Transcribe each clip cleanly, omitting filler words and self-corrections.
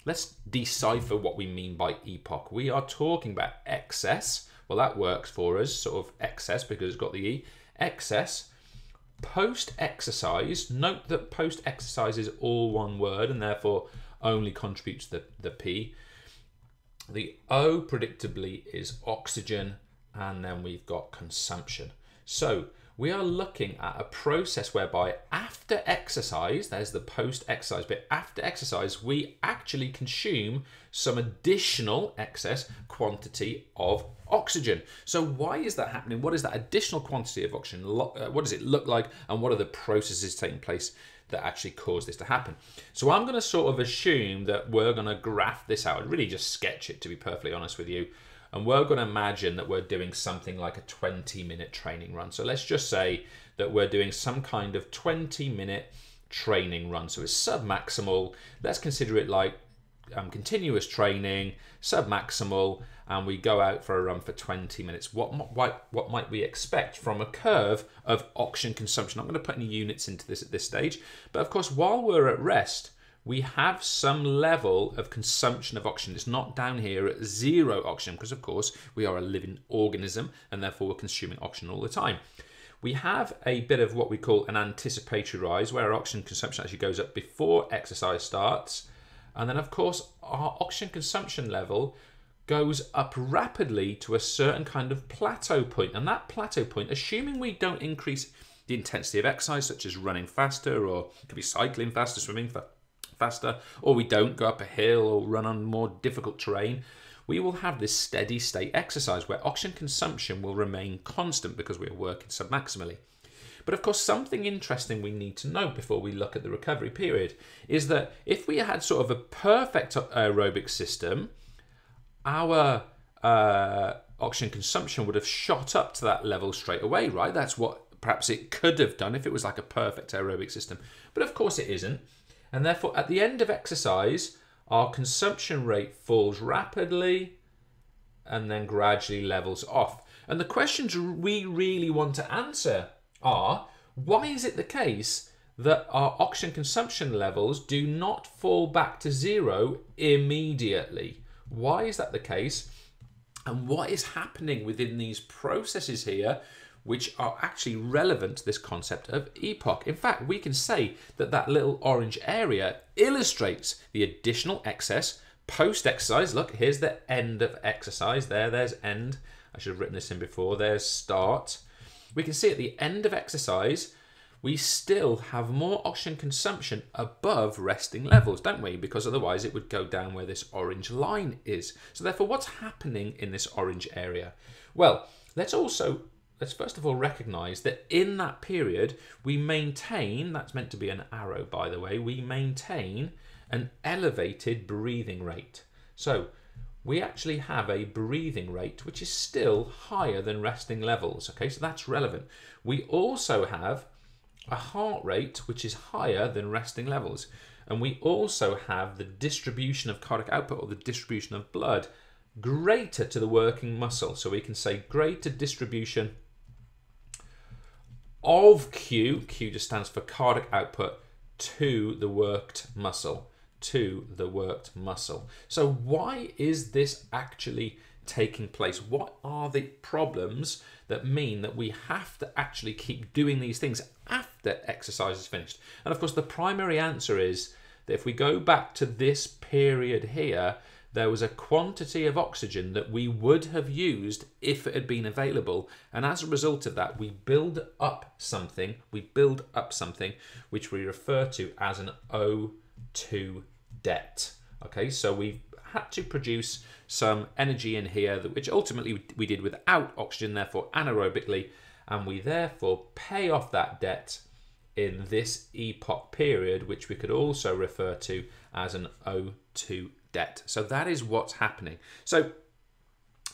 let's decipher what we mean by epoch. We are talking about excess. Well, that works for us, sort of excess, because it's got the E. Excess. Post-exercise. Note that post-exercise is all one word and therefore only contributes the P. The O, predictably, is oxygen, and then we've got consumption. So we are looking at a process whereby after exercise, there's the post-exercise bit, after exercise, we actually consume some additional excess quantity of oxygen. So why is that happening? What is that additional quantity of oxygen? What does it look like? And what are the processes taking place that actually cause this to happen? So I'm going to sort of assume that we're going to graph this out and really just sketch it, to be perfectly honest with you. And we're going to imagine that we're doing something like a 20-minute training run. So let's just say that we're doing some kind of 20-minute training run. So it's sub-maximal. Let's consider it like continuous training, sub-maximal, and we go out for a run for 20 minutes. What might we expect from a curve of oxygen consumption? I'm going to put any units into this at this stage. But of course, while we're at rest, we have some level of consumption of oxygen. It's not down here at zero oxygen because, of course, we are a living organism and therefore we're consuming oxygen all the time. We have a bit of what we call an anticipatory rise where our oxygen consumption actually goes up before exercise starts. And then, of course, our oxygen consumption level goes up rapidly to a certain kind of plateau point. And that plateau point, assuming we don't increase the intensity of exercise, such as running faster, or it could be cycling faster, swimming faster, or we don't go up a hill or run on more difficult terrain, we will have this steady state exercise where oxygen consumption will remain constant because we are working submaximally. But of course, something interesting we need to know before we look at the recovery period is that if we had sort of a perfect aerobic system, our oxygen consumption would have shot up to that level straight away, right? That's what perhaps it could have done if it was like a perfect aerobic system. But of course it isn't. And therefore, at the end of exercise, our consumption rate falls rapidly and then gradually levels off. And the questions we really want to answer are, why is it the case that our oxygen consumption levels do not fall back to zero immediately? Why is that the case? And what is happening within these processes here which are actually relevant to this concept of epoch? In fact, we can say that that little orange area illustrates the additional excess post-exercise. Look, here's the end of exercise. There's end. I should have written this in before. There's start. We can see at the end of exercise, we still have more oxygen consumption above resting levels, don't we? Because otherwise it would go down where this orange line is. So therefore, what's happening in this orange area? Well, let's first of all recognize that in that period, we maintain, that's meant to be an arrow by the way, we maintain an elevated breathing rate. So we actually have a breathing rate which is still higher than resting levels. Okay, so that's relevant. We also have a heart rate which is higher than resting levels. And we also have the distribution of cardiac output, or the distribution of blood, greater to the working muscle. So we can say greater distribution of Q just stands for cardiac output, to the worked muscle. So why is this actually taking place? What are the problems that mean that we have to actually keep doing these things after exercise is finished? And of course, the primary answer is that if we go back to this period here, there was a quantity of oxygen that we would have used if it had been available. And as a result of that, we build up something which we refer to as an O2 debt. Okay, so we had to produce some energy in here, which ultimately we did without oxygen, therefore anaerobically, and we therefore pay off that debt in this epoch period, which we could also refer to as an O2 debt. So that is what's happening. So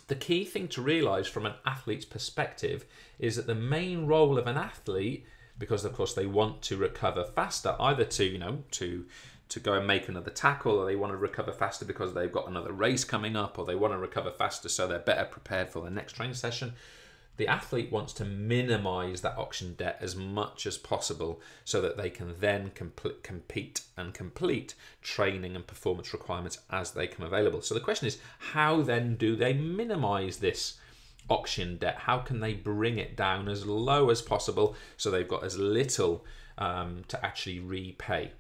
the key thing to realize from an athlete's perspective is that the main role of an athlete, because of course they want to recover faster, either to go and make another tackle, or they want to recover faster because they've got another race coming up, or they want to recover faster so they're better prepared for the next training session. the athlete wants to minimize that oxygen debt as much as possible so that they can then compete and complete training and performance requirements as they come available. So the question is, how then do they minimize this oxygen debt? How can they bring it down as low as possible so they've got as little to actually repay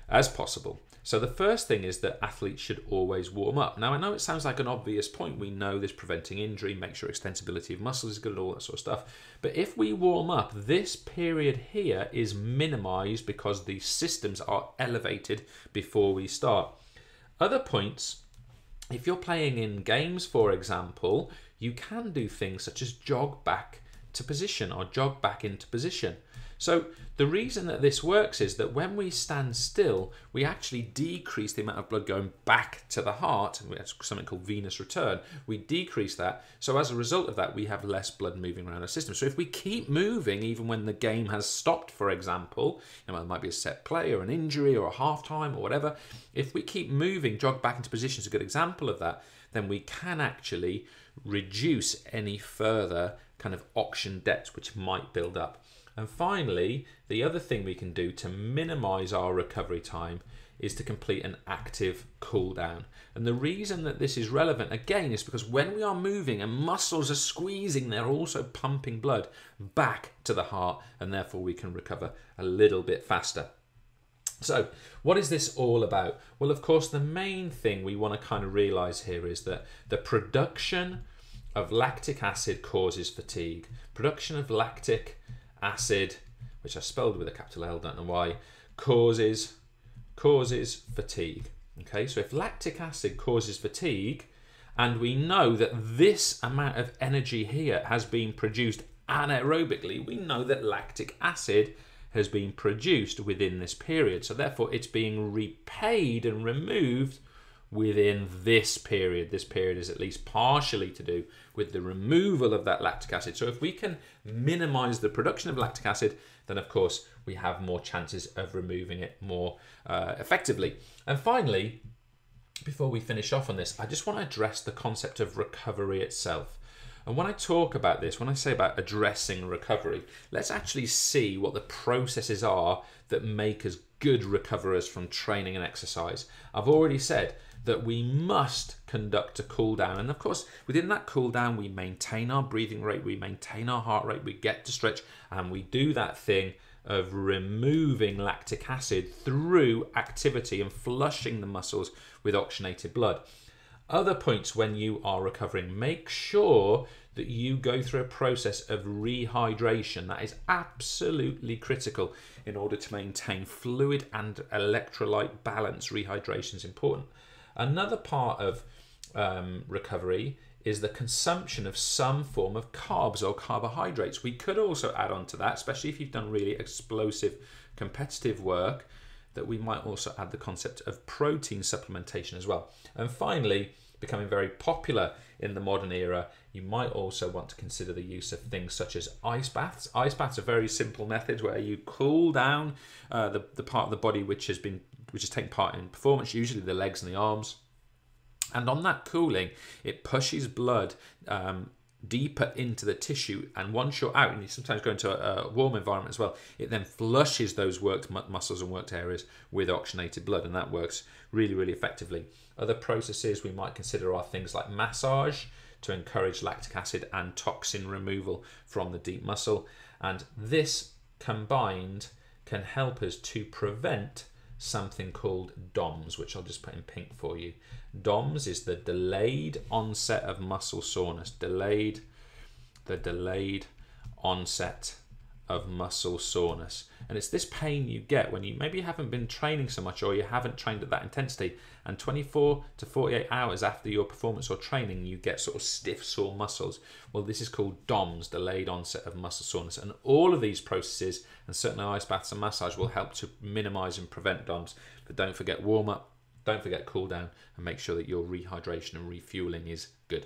as possible? So the first thing is that athletes should always warm up. Now, I know it sounds like an obvious point. We know this preventing injury, make sure extensibility of muscles is good and all that sort of stuff. But if we warm up, this period here is minimized because the systems are elevated before we start. Other points, if you're playing in games, for example, you can do things such as jog back to position or jog back into position. So the reason that this works is that when we stand still, we actually decrease the amount of blood going back to the heart. That's something called venous return. We decrease that. So as a result of that, we have less blood moving around our system. So if we keep moving, even when the game has stopped, for example, it might be a set play or an injury or a half time or whatever. If we keep moving, jog back into position is a good example of that, then we can actually reduce any further kind of oxygen debt which might build up. And finally, the other thing we can do to minimize our recovery time is to complete an active cool down. And the reason that this is relevant, again, is because when we are moving and muscles are squeezing, they're also pumping blood back to the heart, and therefore we can recover a little bit faster. So what is this all about? Well, of course, the main thing we want to kind of realize here is that the production of lactic acid causes fatigue. Production of lactic acid, which I spelled with a capital L, don't know why, causes fatigue. Okay, so if lactic acid causes fatigue, and we know that this amount of energy here has been produced anaerobically, we know that lactic acid has been produced within this period. So therefore it's being repaid and removed within this period. This period is at least partially to do with the removal of that lactic acid. So if we can minimize the production of lactic acid, then of course we have more chances of removing it more effectively. And finally, before we finish off on this, I just want to address the concept of recovery itself. And when I talk about this, when I say about addressing recovery, let's actually see what the processes are that make us good recoverers from training and exercise. I've already said that we must conduct a cool down. And of course, within that cool down, we maintain our breathing rate, we maintain our heart rate, we get to stretch, and we do that thing of removing lactic acid through activity and flushing the muscles with oxygenated blood. Other points when you are recovering, make sure that you go through a process of rehydration. That is absolutely critical in order to maintain fluid and electrolyte balance. Rehydration is important. Another part of recovery is the consumption of some form of carbs or carbohydrates. We could also add on to that, especially if you've done really explosive competitive work, that we might also add the concept of protein supplementation as well. And finally, becoming very popular in the modern era, you might also want to consider the use of things such as ice baths. Ice baths are very simple methods where you cool down the part of the body which has taken part in performance, usually the legs and the arms. And on that cooling, it pushes blood deeper into the tissue, and once you're out, and you sometimes go into a warm environment as well, it then flushes those worked muscles and worked areas with oxygenated blood, and that works really, really effectively. Other processes we might consider are things like massage to encourage lactic acid and toxin removal from the deep muscle, and this combined can help us to prevent something called DOMS, which I'll just put in pink for you. DOMS is the delayed onset of muscle soreness. The delayed onset of muscle soreness. And it's this pain you get when you maybe haven't been training so much, or you haven't trained at that intensity, and 24 to 48 hours after your performance or training, you get sort of stiff, sore muscles. Well, this is called DOMS, delayed onset of muscle soreness. And all of these processes, and certainly ice baths and massage, will help to minimize and prevent DOMS. But don't forget warm up, don't forget cool down, and make sure that your rehydration and refueling is good.